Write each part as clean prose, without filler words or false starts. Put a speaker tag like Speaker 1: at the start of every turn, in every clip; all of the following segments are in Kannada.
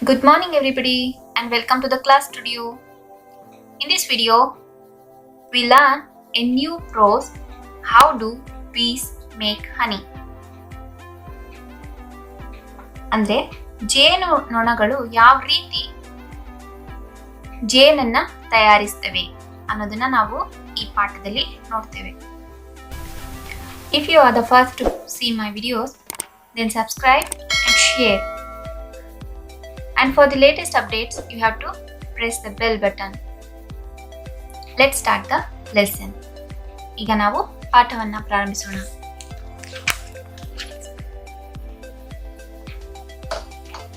Speaker 1: Good morning everybody and welcome to the class studio. In this video, we learn a new prose, how do bees make honey. ಅಂದ್ರೆ ಜೇನು ನೊಣಗಳು ಯಾವ ರೀತಿ ಜೇನನ್ನ ತಯಾರಿಸ್ತವೆ ಅನ್ನೋದನ್ನ ನಾವು ಈ ಪಾಠದಲ್ಲಿ ನೋಡ್ತೇವೆ. If you are the first to see my videos, then subscribe and share. And for the latest updates, you have to press the bell button. Let's start the lesson. ಈಗ ನಾವು ಪಾಠವನ್ನ ಪ್ರಾರಂಭಿಸೋಣ.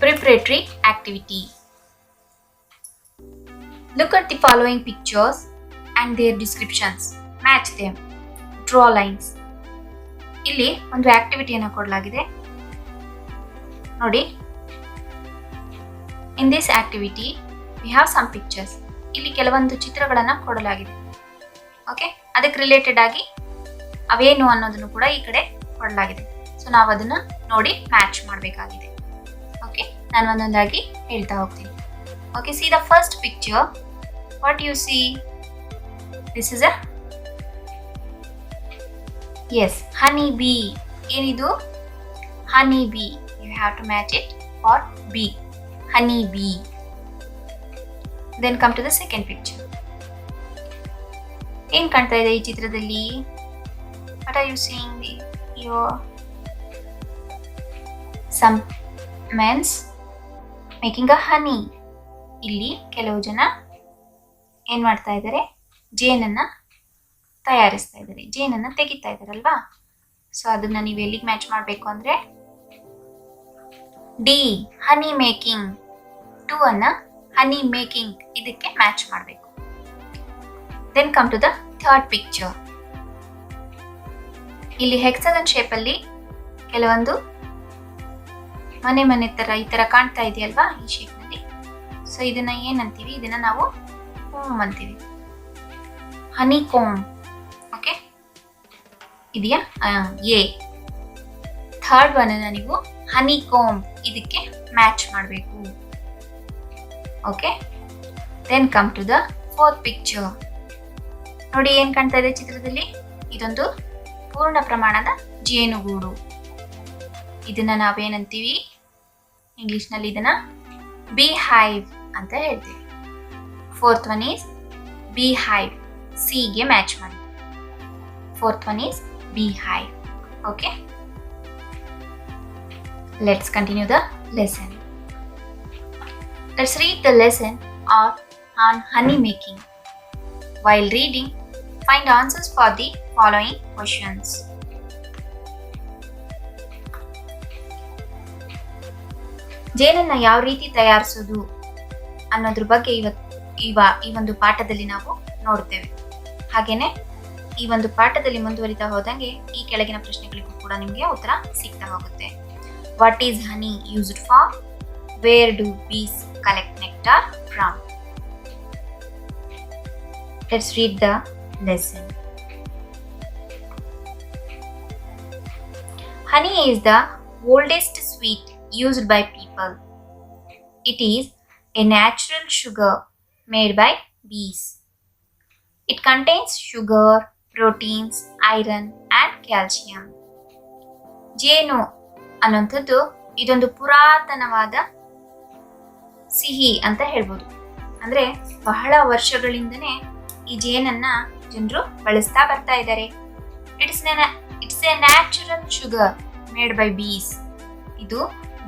Speaker 1: Preparatory activity. Look at the following pictures and their descriptions. Match them. Draw lines. ಇಲ್ಲಿ ಒಂದು ಆಕ್ಟಿವಿಟಿಯನ್ನು ಕೊಡಲಾಗಿದೆ. ನೋಡಿ. In this activity, we have some pictures. ಇಲ್ಲಿ ಕೆಲವೊಂದು ಚಿತ್ರಗಳನ್ನು ಕೊಡಲಾಗಿದೆ. ಓಕೆ, ಅದಕ್ಕೆ ರಿಲೇಟೆಡ್ ಆಗಿ ಅವೇನು ಅನ್ನೋದನ್ನು ಕೂಡ ಈ ಕಡೆ ಕೊಡಲಾಗಿದೆ. ಸೊ ನಾವು ಅದನ್ನ ನೋಡಿ ಮ್ಯಾಚ್ ಮಾಡಬೇಕಾಗಿದೆ. ಓಕೆ, ನಾನು ಒಂದೊಂದಾಗಿ ಹೇಳ್ತಾ ಹೋಗ್ತೀನಿ. Okay, see the first picture. What you see? This is a as honey bee. ಏನಿದು? Honey bee. You have to match it for B. Honey bee. Then come to the second picture. ಏನ್ ಕಾಣ್ತಾ ಇದೆ ಈ ಚಿತ್ರದಲ್ಲಿ? What are you seeing here? Some men's making a honey. ಇಲ್ಲಿ ಕೆಲವು ಜನ ಏನ್ ಮಾಡ್ತಾ ಇದ್ದಾರೆ? ಜೇನನ್ನ ತಯಾರಿಸ್ತಾ ಇದ್ದಾರೆ, ಜೇನನ್ನ ತೆಗಿತಾ ಇದ್ದಾರಲ್ವಾ? ಸೊ ಅದನ್ನ ನೀವು ಎಲ್ಲಿಗೆ ಮ್ಯಾಚ್ ಮಾಡಬೇಕು ಅಂದ್ರೆ ಡಿ, ಹನಿ ಮೇಕಿಂಗ್. ಟು ಅನ್ನ ಹನಿ ಮೇಕಿಂಗ್ ಇದಕ್ಕೆ ಮ್ಯಾಚ್ ಮಾಡಬೇಕು. Then come to the third picture. ಇಲ್ಲಿ ಹೆಕ್ಸಾಗನ್ ಶೇಪ್ ಅಲ್ಲಿ ಕೆಲವೊಂದು ಮನೆ ತರ ಈ ತರ ಕಾಣ್ತಾ ಇದೆಯಲ್ವಾ ಈ ಶೇಪ್ ನಲ್ಲಿ. ಸೊ ಇದನ್ನ ಏನಂತೀವಿ? ಇದನ್ನ ನಾವು ಕೋಮ್ ಅಂತೀವಿ. Honey comb. ಓಕೆ, ಇದೆಯಾ? ಎ. ಥರ್ಡ್ ಒನ್ ಅನ್ನ ನೀವು ಹನಿ ಕೋಮ್ ಇದಕ್ಕೆ ಮ್ಯಾಚ್ ಮಾಡಬೇಕು. Okay, then come to the fourth picture. ನೋಡಿ ಏನ್ ಕಾಣ್ತಾ ಇದೆ ಚಿತ್ರದಲ್ಲಿ? ಇದೊಂದು ಪೂರ್ಣ ಪ್ರಮಾಣದ ಜೇನುಗೂಡು. ಇದನ್ನ ನಾವೇನಂತೀವಿ ಇಂಗ್ಲಿಷ್ ನಲ್ಲಿ? ಇದನ್ನ ಬಿ ಹೈವ್ ಅಂತ ಹೇಳ್ತೀವಿ. Fourth one is B hive. C ಗೆ ಮ್ಯಾಚ್ ಮಾಡಿ. Fourth one is B hive. Okay, let's continue the lesson. Let's read the lesson on honey making. While reading, find answers for the following questions. ಜೇನನ್ನ ಯಾವ ರೀತಿ ತಯಾರಿಸೋದು ಅನ್ನೋದ್ರ ಬಗ್ಗೆ ಈ ಒಂದು ಪಾಠದಲ್ಲಿ ನಾವು ನೋಡ್ತೇವೆ. ಹಾಗೇನೆ ಈ ಒಂದು ಪಾಠದಲ್ಲಿ ಮುಂದುವರಿತಾ ಹೋದಂಗೆ ಈ ಕೆಳಗಿನ ಪ್ರಶ್ನೆಗಳಿಗೂ ಕೂಡ ನಿಮಗೆ ಉತ್ತರ ಸಿಗ್ತಾ ಹೋಗುತ್ತೆ. What is honey used for? Where do bees collect nectar from? Let's read the lesson. Honey is the oldest sweet used by people. It is a natural sugar made by bees. It contains sugar, proteins, iron and calcium. ಜೇನು ಅನ್ನುವಂಥದ್ದು ಇದೊಂದು ಪುರಾತನವಾದ ಸಿಹಿ ಅಂತ ಹೇಳ್ಬೋದು. ಅಂದ್ರೆ ಬಹಳ ವರ್ಷಗಳಿಂದನೇ ಈ ಜೇನನ್ನ ಜನರು ಬಳಸ್ತಾ ಬರ್ತಾ ಇದ್ದಾರೆ. It's a natural sugar made by bees. ಇದು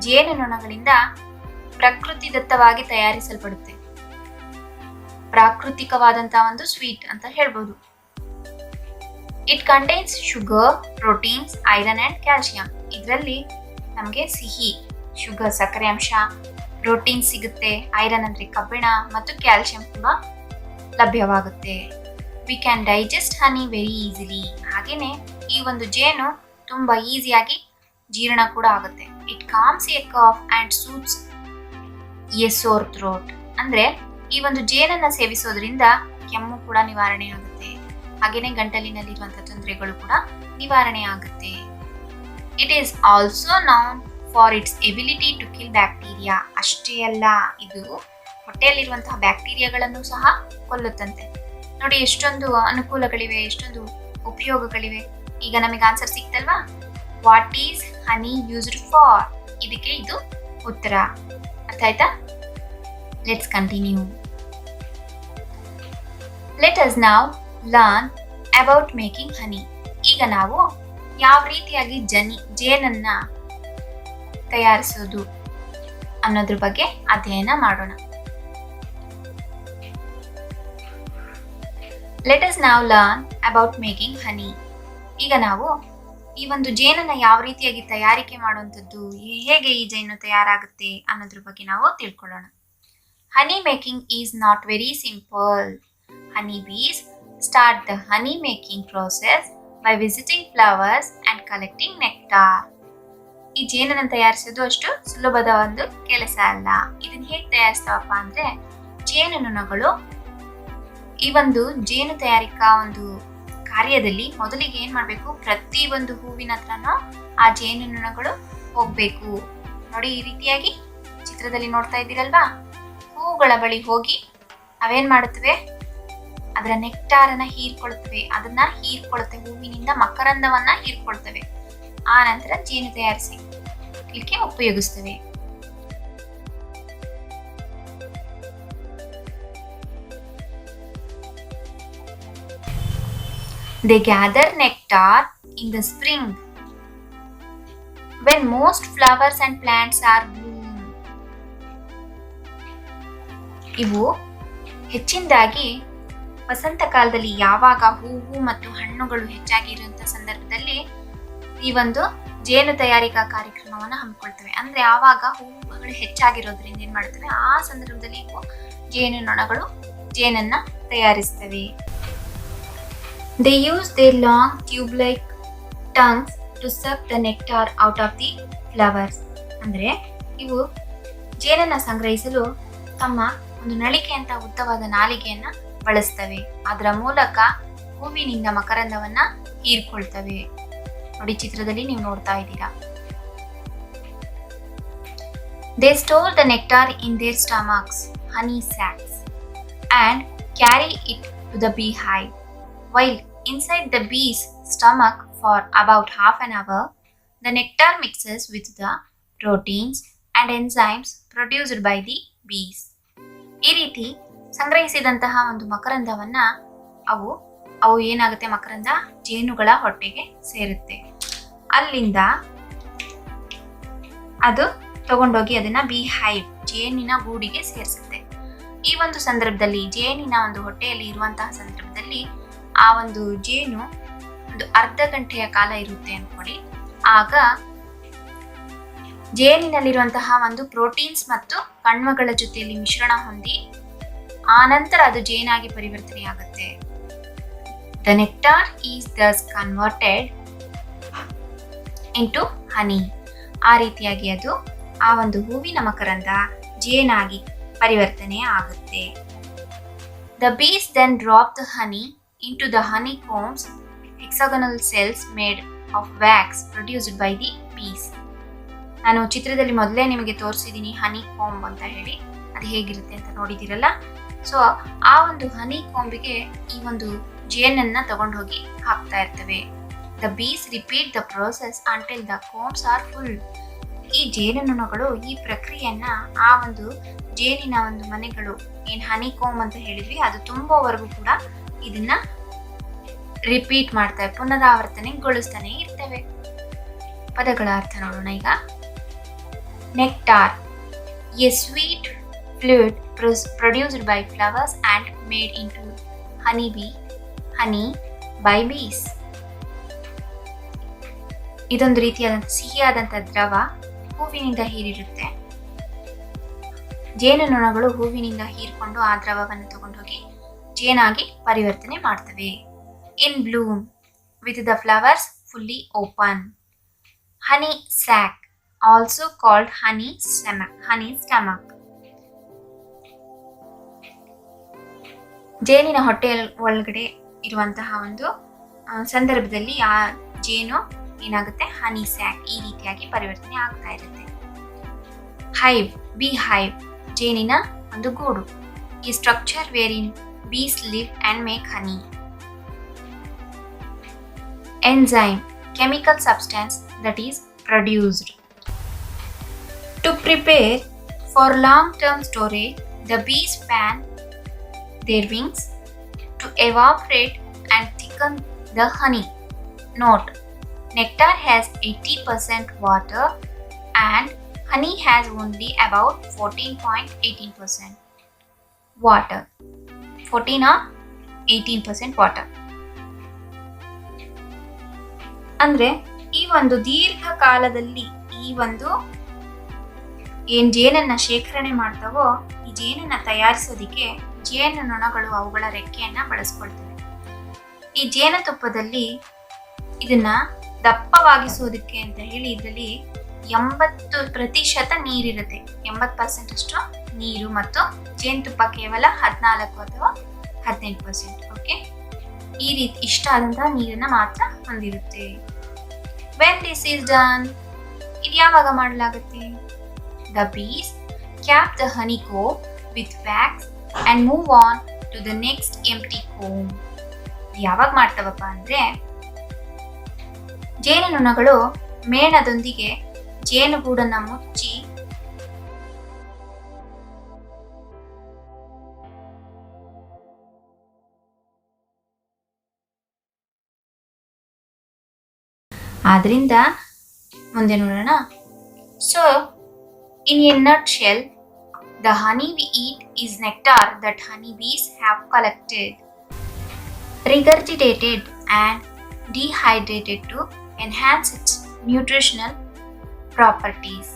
Speaker 1: ಜೇನುನೊಣಗಳಿಂದ ಪ್ರಕೃತಿದತ್ತವಾಗಿ ತಯಾರಿಸಲ್ಪಡುತ್ತೆ. ಪ್ರಾಕೃತಿಕವಾದಂತಹ ಒಂದು ಸ್ವೀಟ್ ಅಂತ ಹೇಳ್ಬೋದು. It contains sugar, proteins, iron and calcium. ಇದರಲ್ಲಿ ನಮಗೆ ಸಿಹಿ, ಶುಗರ್ ಸಕ್ಕರೆ ಅಂಶ, ಪ್ರೋಟೀನ್ ಸಿಗುತ್ತೆ, ಐರನ್ ಅಂದ್ರೆ ಕಬ್ಬಿಣ ಮತ್ತು ಕ್ಯಾಲ್ಸಿಯಂ ಕೂಡ ಲಭ್ಯವಾಗುತ್ತೆ. We can digest honey very easily. ಹಾಗೇನೆ ಈ ಒಂದು ಜೇನು ತುಂಬಾ ಈಸಿಯಾಗಿ ಜೀರ್ಣ ಕೂಡ ಆಗುತ್ತೆ. It calms a cough and soothes a sore throat. ಅಂದ್ರೆ ಈ ಒಂದು ಜೇನನ್ನ ಸೇವಿಸೋದ್ರಿಂದ ಕೆಮ್ಮು ಕೂಡ ನಿವಾರಣೆ ಆಗುತ್ತೆ. ಹಾಗೇನೆ ಗಂಟಲಿನಲ್ಲಿರುವಂತಹ ತೊಂದರೆಗಳು ಕೂಡ ನಿವಾರಣೆ ಆಗುತ್ತೆ. It is also known for its ability to kill bacteria. ಅಷ್ಟೇ ಅಲ್ಲ, ಇದು ಹೊಟ್ಟೆಯಲ್ಲಿರುವಂತಹ ಬ್ಯಾಕ್ಟೀರಿಯಾಗಳನ್ನು ಸಹ ಕೊಲ್ಲುತ್ತಂತೆ. ನೋಡಿ ಎಷ್ಟೊಂದು ಅನುಕೂಲಗಳಿವೆ, ಎಷ್ಟೊಂದು ಉಪಯೋಗಗಳಿವೆ. ಈಗ ನಮಗೆ ಆನ್ಸರ್ ಸಿಕ್ತಲ್ವಾ? What is honey used for? ಇದಕ್ಕೆ ಇದು ಉತ್ತರ. ಅರ್ಥ ಆಯ್ತಾ? Let's continue. Let us now learn about making honey. ಈಗ ನಾವು ಯಾವ ರೀತಿಯಾಗಿ ಜೇನನ್ನ ತಯಾರಿಸೋದು ಅನ್ನೋದ್ರ ಬಗ್ಗೆ ಅಧ್ಯಯನ ಮಾಡೋಣ. Let us now learn about making honey. ಈಗ ನಾವು ಈ ಒಂದು ಜೇನನ್ನ ಯಾವ ರೀತಿಯಾಗಿ ತಯಾರಿಕೆ ಮಾಡುವಂಥದ್ದು, ಹೇಗೆ ಈ ಜೇನು ತಯಾರಾಗುತ್ತೆ ಅನ್ನೋದ್ರ ಬಗ್ಗೆ ನಾವು ತಿಳ್ಕೊಳ್ಳೋಣ. Honey making is not very simple. Honey bees start the honey making process by visiting flowers and collecting nectar. ಈ ಜೇನನ್ನು ತಯಾರಿಸೋದು ಅಷ್ಟು ಸುಲಭದ ಒಂದು ಕೆಲಸ ಅಲ್ಲ. ಇದನ್ನ ಹೇಗೆ ತಯಾರಿಸ್ತಾವಪ್ಪ ಅಂದ್ರೆ, ಜೇನುನೊಣಗಳು ಈ ಒಂದು ಜೇನು ತಯಾರಿಕಾ ಒಂದು ಕಾರ್ಯದಲ್ಲಿ ಮೊದಲಿಗೆ ಏನ್ ಮಾಡ್ಬೇಕು, ಪ್ರತಿ ಒಂದು ಹೂವಿನ ಹತ್ರನೂ ಆ ಜೇನುನೊಣಗಳು ಹೋಗ್ಬೇಕು. ನೋಡಿ, ಈ ರೀತಿಯಾಗಿ ಚಿತ್ರದಲ್ಲಿ ನೋಡ್ತಾ ಇದ್ದೀರಲ್ವಾ? ಹೂಗಳ ಬಳಿ ಹೋಗಿ ಅವೇನ್ ಮಾಡುತ್ತವೆ, ಅದರ ನೆಕ್ಟಾರನ್ನ ಹೀರ್ಕೊಳ್ತವೆ. ಅದನ್ನ ಹೀರ್ಕೊಳ್ತವೆ, ಹೂವಿನಿಂದ ಮಕರಂದವನ್ನ ಹೀರ್ಕೊಳ್ತವೆ. ಆ ನಂತರ ಜೇನು ತಯಾರಿಸಲಿಕ್ಕೆ ಉಪಯೋಗಿಸ್ತವೆ. They gather nectar in the spring when most flowers and plants are bloom. ಇವು ಹೆಚ್ಚಿನದಾಗಿ ವಸಂತ ಕಾಲದಲ್ಲಿ, ಯಾವಾಗ ಹೂವು ಮತ್ತು ಹಣ್ಣುಗಳು ಹೆಚ್ಚಾಗಿ ಇರುವಂತಹ ಸಂದರ್ಭದಲ್ಲಿ ಈ ಒಂದು ಜೇನು ತಯಾರಿಕಾ ಕಾರ್ಯಕ್ರಮವನ್ನು ಹಮ್ಮಿಕೊಳ್ತವೆ. ಅಂದ್ರೆ ಆವಾಗ ಹೂವುಗಳು ಹೆಚ್ಚಾಗಿರೋದ್ರಿಂದ ಏನ್ ಮಾಡ್ತವೆ, ಆ ಸಂದರ್ಭದಲ್ಲಿ ಇವು ಜೇನುನೊಣಗಳು ಜೇನನ್ನ ತಯಾರಿಸ್ತವೆ. They use their long tube-like tongues to suck the nectar out of the flowers. ಅಂದ್ರೆ ಇವು ಜೇನನ್ನ ಸಂಗ್ರಹಿಸಲು ತಮ್ಮ ಒಂದು ನಳಿಕೆಯಂತ ಉದ್ದವಾದ ನಾಲಿಗೆಯನ್ನ ಬಳಸ್ತವೆ. ಅದರ ಮೂಲಕ ಹೂವಿನಿಂದ ಮಕರಂದವನ್ನ ಹೀರ್ಕೊಳ್ತವೆ. ನೋಡಿ, ಚಿತ್ರದಲ್ಲಿ ನೀವು ನೋಡ್ತಾ ಇದ್ದೀರಾ. They store the nectar in their stomachs, honey sacs, and carry it to the beehive. While inside the bee's stomach for about half an hour, the nectar mixes with the proteins and enzymes produced by the bees. ಈ ರೀತಿ ಸಂಗ್ರಹಿಸಿದಂತಹ ಒಂದು ಮಕರಂದವನ್ನ ಅವು ಏನಾಗುತ್ತೆ, ಮಕರಂದ ಜೇನುಗಳ ಹೊಟ್ಟೆಗೆ ಸೇರುತ್ತೆ. ಅಲ್ಲಿಂದ ಅದು ತಗೊಂಡೋಗಿ ಅದನ್ನ ಬೀ ಹೈವ್, ಜೇನಿನ ಗೂಡಿಗೆ ಸೇರಿಸುತ್ತೆ. ಈ ಒಂದು ಸಂದರ್ಭದಲ್ಲಿ, ಜೇನಿನ ಒಂದು ಹೊಟ್ಟೆಯಲ್ಲಿ ಇರುವಂತಹ ಸಂದರ್ಭದಲ್ಲಿ ಆ ಒಂದು ಜೇನು ಒಂದು ಅರ್ಧ ಗಂಟೆಯ ಕಾಲ ಇರುತ್ತೆ ಅನ್ಕೊಳ್ಳಿ. ಆಗ ಜೇನಿನಲ್ಲಿರುವಂತಹ ಒಂದು ಪ್ರೋಟೀನ್ಸ್ ಮತ್ತು ಕಣ್ವಗಳ ಜೊತೆಯಲ್ಲಿ ಮಿಶ್ರಣ ಹೊಂದಿ ಆನಂತರ ಅದು ಜೇನಾಗಿ ಪರಿವರ್ತನೆ ಆಗುತ್ತೆ. The nectar is thus converted into honey. ಆ ರೀತಿಯಾಗಿ ಅದು ಆ ಒಂದು ಹೂವಿನ ಮಕರಂದ ಜೇನಾಗಿ ಪರಿವರ್ತನೆ ಆಗುತ್ತೆ. The bees then drop the honey into the honeycombs, hexagonal cells made of wax produced by the bees. ನಾನು ಚಿತ್ರದಲ್ಲಿ ಮೊದಲೇ ನಿಮಗೆ ತೋರಿಸಿದ್ದೀನಿ ಹನಿ ಕಾಂಬ್ ಅಂತ ಹೇಳಿ, ಅದು ಹೇಗಿರುತ್ತೆ ಅಂತ ನೋಡಿದಿರಲ್ಲ. ಸೊ ಆ ಒಂದು ಹನಿ ಕಾಂಬಿಗೆ ಈ ಒಂದು ಜೇನನ್ನ ತಗೊಂಡು ಹೋಗಿ ಹಾಕ್ತಾ ಇರ್ತವೆ. The bees repeat the process until the combs are full. ಈ ಜೇನುನೊಣಗಳು ಈ ಪ್ರಕ್ರಿಯೆಯನ್ನ ಆ ಒಂದು ಜೇನಿನ ಒಂದು ಮನೆಗಳು ಏನ್ ಹನಿ ಕಾಂಬ್ ಅಂತ ಹೇಳಿದ್ವಿ, ಅದು ತುಂಬುವವರೆಗೂ ಕೂಡ ಇದನ್ನ ರಿಪೀಟ್ ಮಾಡ್ತವೆ, ಪುನರಾವರ್ತನೆಗೊಳಿಸ್ತಾನೆ ಇರ್ತವೆ. ಪದಗಳ ಅರ್ಥ ನೋಡೋಣ ಈಗ. Nectar, A sweet fluid produced by flowers and made into honey by bees. ಇದೊಂದು ರೀತಿಯಾದಂಥ ಸಿಹಿಯಾದಂಥ ದ್ರವ ಹೂವಿನಿಂದ ಹೀರಿರುತ್ತೆ. ಜೇನುನೊಣಗಳು ಹೂವಿನಿಂದ ಹೀರ್ಕೊಂಡು ಆ ದ್ರವವನ್ನು ತಗೊಂಡೋಗಿ ಜೇನಾಗಿ ಪರಿವರ್ತನೆ ಮಾಡ್ತವೆ. ಇನ್ Bloom with the flowers fully open. Honey sac, also called honey stomach. ಜೇನಿನ ಹೊಟ್ಟೆಯ ಒಳಗಡೆ ಇರುವಂತಹ ಒಂದು ಸಂದರ್ಭದಲ್ಲಿ ಆ ಜೇನು ಏನಾಗುತ್ತೆ, ಹನಿ ಸ್ಯಾಕ್ ಈ ರೀತಿಯಾಗಿ ಪರಿವರ್ತನೆ ಆಗ್ತಾ ಇರುತ್ತೆ. ಹೈವ್, beehive, ಜೇನಿನ ಒಂದು ಗೂಡು. ಈ structure ವೇರಿನ್ bees live and make honey. Enzyme, chemical substance that is produced. To prepare for long-term storage, the bees fan their wings to evaporate and thicken the honey. Note: nectar has 80% water and honey has only about 14.18% water. 14 or 18% water. ಅಂದ್ರೆ ಈ ಒಂದು ದೀರ್ಘಕಾಲದಲ್ಲಿ ಈ ಒಂದು ಏನ್ ಜೇನನ್ನ ಶೇಖರಣೆ ಮಾಡ್ತಾವೋ ಈ ಜೇನನ್ನ ತಯಾರಿಸೋದಿಕ್ಕೆ ಜೇನುನೊಣಗಳು ಅವುಗಳ ರೆಕ್ಕೆಯನ್ನ ಬಳಸ್ಕೊಳ್ತವೆ. ಈ ಜೇನುತುಪ್ಪದಲ್ಲಿ ಇದನ್ನ ದಪ್ಪವಾಗಿಸೋದಕ್ಕೆ ಅಂತ ಹೇಳಿ ಇದರಲ್ಲಿ 80% ನೀರಿರುತ್ತೆ. 80% ಅಷ್ಟು ನೀರು ಮತ್ತು ಜೇನುತುಪ್ಪ ಕೇವಲ 14 ಅಥವಾ 15%. ಓಕೆ, ಈ ರೀತಿ ಇಷ್ಟ ಆದಂತಹ ನೀರನ್ನ ಮಾತ್ರ ಹೊಂದಿರುತ್ತೆ. When this is done, ಇದು ಯಾವಾಗ ಮಾಡಲಾಗುತ್ತೆ? The bees cap the honeycomb with wax and move on to the next empty comb. ಯಾವಾಗ ಮಾಡ್ತವಪ್ಪ ಅಂದ್ರೆ ಜೇನುನೊಣಗಳು ಮೇಣದೊಂದಿಗೆ ಜೇನುಗೂಡನ್ನ ಮುಚ್ಚಿ ಆದ್ರಿಂದ ಮುಂದೆ ನೋಡೋಣ. So in a nutshell, the honey we eat is nectar that honeybees have collected, regurgitated and dehydrated to enhance its nutritional properties.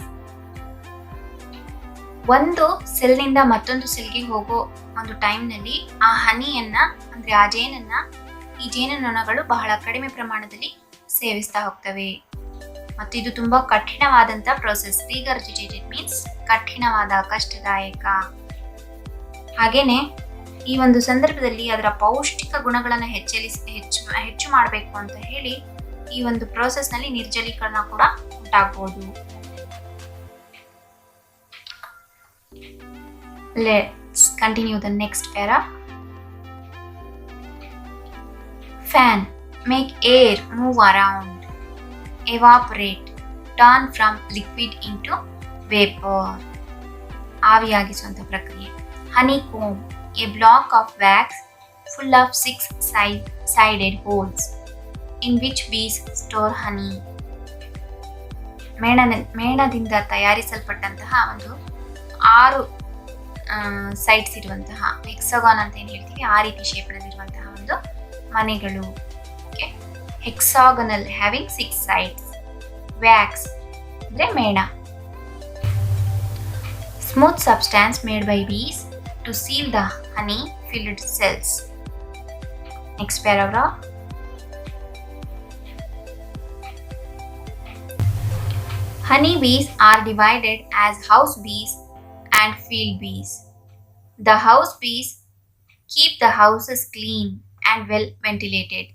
Speaker 1: ಒಂದು ಸೆಲ್ನಿಂದ ಮತ್ತೊಂದು ಸೆಲ್ಗೆ ಹೋಗೋ ಒಂದು ಟೈಮ್ನಲ್ಲಿ ಆ ಹನಿಯನ್ನ ಅಂದ್ರೆ ಆ ಜೇನನ್ನ ಈ ಜೇನುನೊಣಗಳು ಬಹಳ ಕಡಿಮೆ ಪ್ರಮಾಣದಲ್ಲಿ ಸೇವಿಸ್ತಾ ಹೋಗ್ತವೆ. ಮತ್ತು ಇದು ತುಂಬಾ ಕಠಿಣವಾದಂತ ಪ್ರೋಸೆಸ್. ರಿಗರ್ಜಿಟೇಟೆಡ್ ಮೀನ್ಸ್ ಕಠಿಣವಾದ, ಕಷ್ಟದಾಯಕ. ಹಾಗೇನೆ ಈ ಒಂದು ಸಂದರ್ಭದಲ್ಲಿ ಅದರ ಪೌಷ್ಟಿಕ ಗುಣಗಳನ್ನು ಹೆಚ್ಚು ಮಾಡಬೇಕು ಅಂತ ಹೇಳಿ ಈ ಒಂದು ಪ್ರೋಸೆಸ್ ನಲ್ಲಿ ನಿರ್ಜಲೀಕರಣ ಕೂಡ ಉಂಟಾಗಬಹುದು. Let's continue the next para. Fan, make air move around, evaporate, turn from liquid into vapor. ಆವಿಯಾಗಿಸುವಂತ ಪ್ರಕ್ರಿಯೆ. Honeycomb, a block of wax full of 6-sided holes in which bees store honey. ಮೇಣದಿಂದ ತಯಾರಿಸಲ್ಪಟ್ಟಂತಹ ಒಂದು 6 ಸೈಡ್ಸ್ ಇರುವಂತಹ ಹೆಕ್ಸಾಗಾನ್ ಅಂತ ಏನು ಹೇಳ್ತೀವಿ ಆ ರೀತಿ ಶೇಪ್ನಲ್ಲಿರುವಂತಹ ಒಂದು ಮನೆಗಳು. Okay, hexagonal having 6 sides. Wax ಅಂದ್ರೆ ಮೇಣ. Smooth substance made by bees to seal the honey filled cells. Next paragraph. Honey bees are divided as house bees and field bees. The house bees keep the houses clean and well ventilated.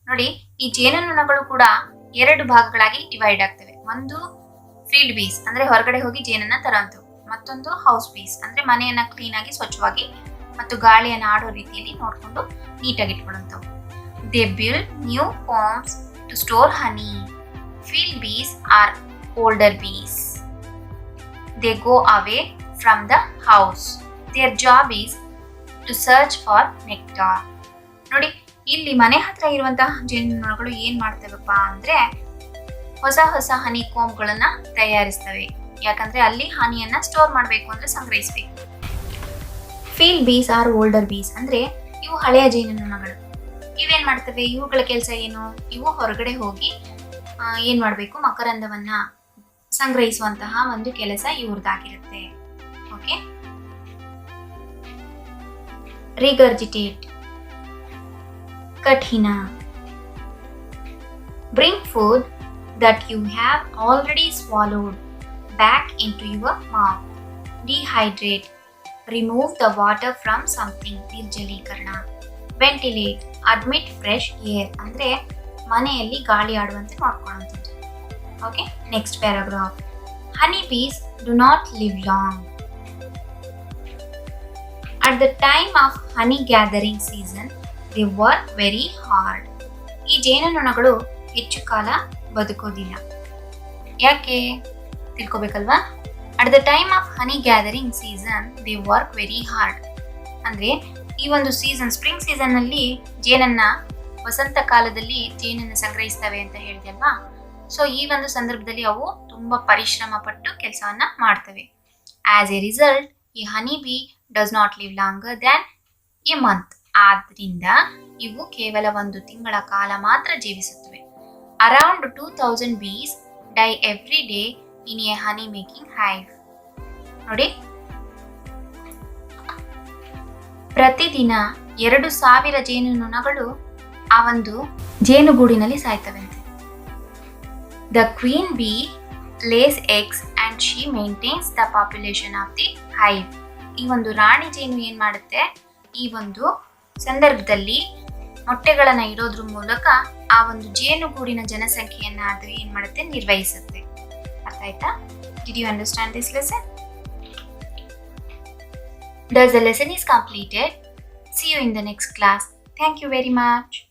Speaker 1: ನೋಡಿ, ಈ ಜೇನುನೊಣಗಳು ಕೂಡ 2 ಭಾಗಗಳಾಗಿ ಡಿವೈಡ್ ಆಗ್ತವೆ. ಒಂದು ಫೀಲ್ಡ್ ಬೀಸ್ ಅಂದ್ರೆ ಹೊರಗಡೆ ಹೋಗಿ ಜೇನನ್ನ ತರೋಂಥವು, ಮತ್ತೊಂದು ಹೌಸ್ ಬೀಸ್ ಅಂದ್ರೆ ಮನೆಯನ್ನ ಕ್ಲೀನ್ ಆಗಿ ಸ್ವಚ್ಛವಾಗಿ ಮತ್ತು ಗಾಳಿಯನ್ನ ಆಡೋ ರೀತಿಯಲ್ಲಿ ನೋಡ್ಕೊಂಡು ನೀಟಾಗಿ ಇಟ್ಕೊಳ್ಳುವಂಥವು. They build new combs to store honey. Field bees are older bees. They go away from the house. Their job is to search for nectar. ನೋಡಿ, ಇಲ್ಲಿ ಮನೆ ಹತ್ರ ಇರುವಂತಹ ಜೇನುನೊಣಗಳು ಏನ್ ಮಾಡ್ತವಪ್ಪ ಅಂದ್ರೆ ಹೊಸ ಹೊಸ ಹನಿ ಕೋಂಬ್ಗಳನ್ನ ತಯಾರಿಸ್ತವೆ. ಯಾಕಂದ್ರೆ ಅಲ್ಲಿ ಹನಿಯನ್ನ ಸ್ಟೋರ್ ಮಾಡಬೇಕು ಅಂದ್ರೆ ಸಂಗ್ರಹಿಸಬೇಕು. ಫೀಲ್ಡ್ ಬೀಸ್ ಆರ್ ಓಲ್ಡರ್ ಬೀಸ್ ಅಂದ್ರೆ ಇವು ಹಳೆಯ ಜೇನುನೊಣಗಳು. ಇವೇನ್ ಮಾಡ್ತವೆ? ಇವುಗಳ ಕೆಲಸ ಏನು? ಇವು ಹೊರಗಡೆ ಹೋಗಿ ಏನ್ ಮಾಡ್ಬೇಕು? ಮಕರಂದವನ್ನ ಸಂಗ್ರಹಿಸುವಂತಹ ಒಂದು ಕೆಲಸ ಇವ್ರದ್ದಾಗಿರುತ್ತೆ. ಓಕೆ, ರಿಗರ್ಜಿಟೇಟ್, ಕಠಿಣ. Bring food that you have already swallowed back into your mouth. Dehydrate, remove the water from something. ನಿರ್ಜಲೀಕರಣ. Ventilate, admit fresh air ಅಂದ್ರೆ ಮನೆಯಲ್ಲಿ ಗಾಳಿ ಆಡುವಂತೆ ಮಾಡ್ಕೊಳ್ಳುವಂಥದ್ದು. Okay, next paragraph. Honeybees do not live long. At the time of honey gathering season, they work very hard. ಈ ಜೇನುನೊಣಗಳು ಹೆಚ್ಚು ಕಾಲ ಬದುಕೋದಿಲ್ಲ. ಯಾಕೆ ತಿಳ್ಕೊಬೇಕಲ್ವಾ? At the time of honey gathering season they work very hard. ಅಂದರೆ ಈ ಒಂದು ಸೀಸನ್, ಸ್ಪ್ರಿಂಗ್ ಸೀಸನ್ನಲ್ಲಿ ಜೇನನ್ನ, ವಸಂತ ಕಾಲದಲ್ಲಿ ಜೇನನ್ನು ಸಂಗ್ರಹಿಸ್ತವೆ ಅಂತ ಹೇಳಿದೆ ಅಲ್ವಾ? ಸೊ ಈ ಒಂದು ಸಂದರ್ಭದಲ್ಲಿ ಅವು ತುಂಬ ಪರಿಶ್ರಮ ಪಟ್ಟು ಕೆಲಸವನ್ನ ಮಾಡ್ತವೆ. ಆಸ್ ಎ ರಿಸಲ್ಟ್ ಈ honey bee does not live longer than a month. ಆದ್ರಿಂದ ಇವು ಕೇವಲ 1 ತಿಂಗಳ ಕಾಲ ಮಾತ್ರ ಜೀವಿಸುತ್ತವೆ. Around 2000 bees die every day in a honey making hive. ನೋಡಿ, ಪ್ರತಿದಿನ 2000 ಜೇನುನೊಣಗಳು ಆ ಒಂದು ಜೇನುಗೂಡಿನಲ್ಲಿ ಸಾಯ್ತವಂತೆ. The queen bee lays eggs and she maintains the population of the hive. ಈ ಒಂದು ರಾಣಿ ಜೇನು ಏನ್ ಮಾಡುತ್ತೆ, ಈ ಒಂದು ಸಂದರ್ಭದಲ್ಲಿ ಮೊಟ್ಟೆಗಳನ್ನ ಇಡೋದ್ರ ಮೂಲಕ ಆ ಒಂದು ಜೇನುಗೂಡಿನ ಜನಸಂಖ್ಯೆಯನ್ನ ಅದು ಏನ್ ಮಾಡುತ್ತೆ, ನಿರ್ವಹಿಸುತ್ತೆ. ಅರ್ಥ ಆಯ್ತಾ? Did you understand this lesson? Thus the lesson is completed. See you in the next class. Thank you very much.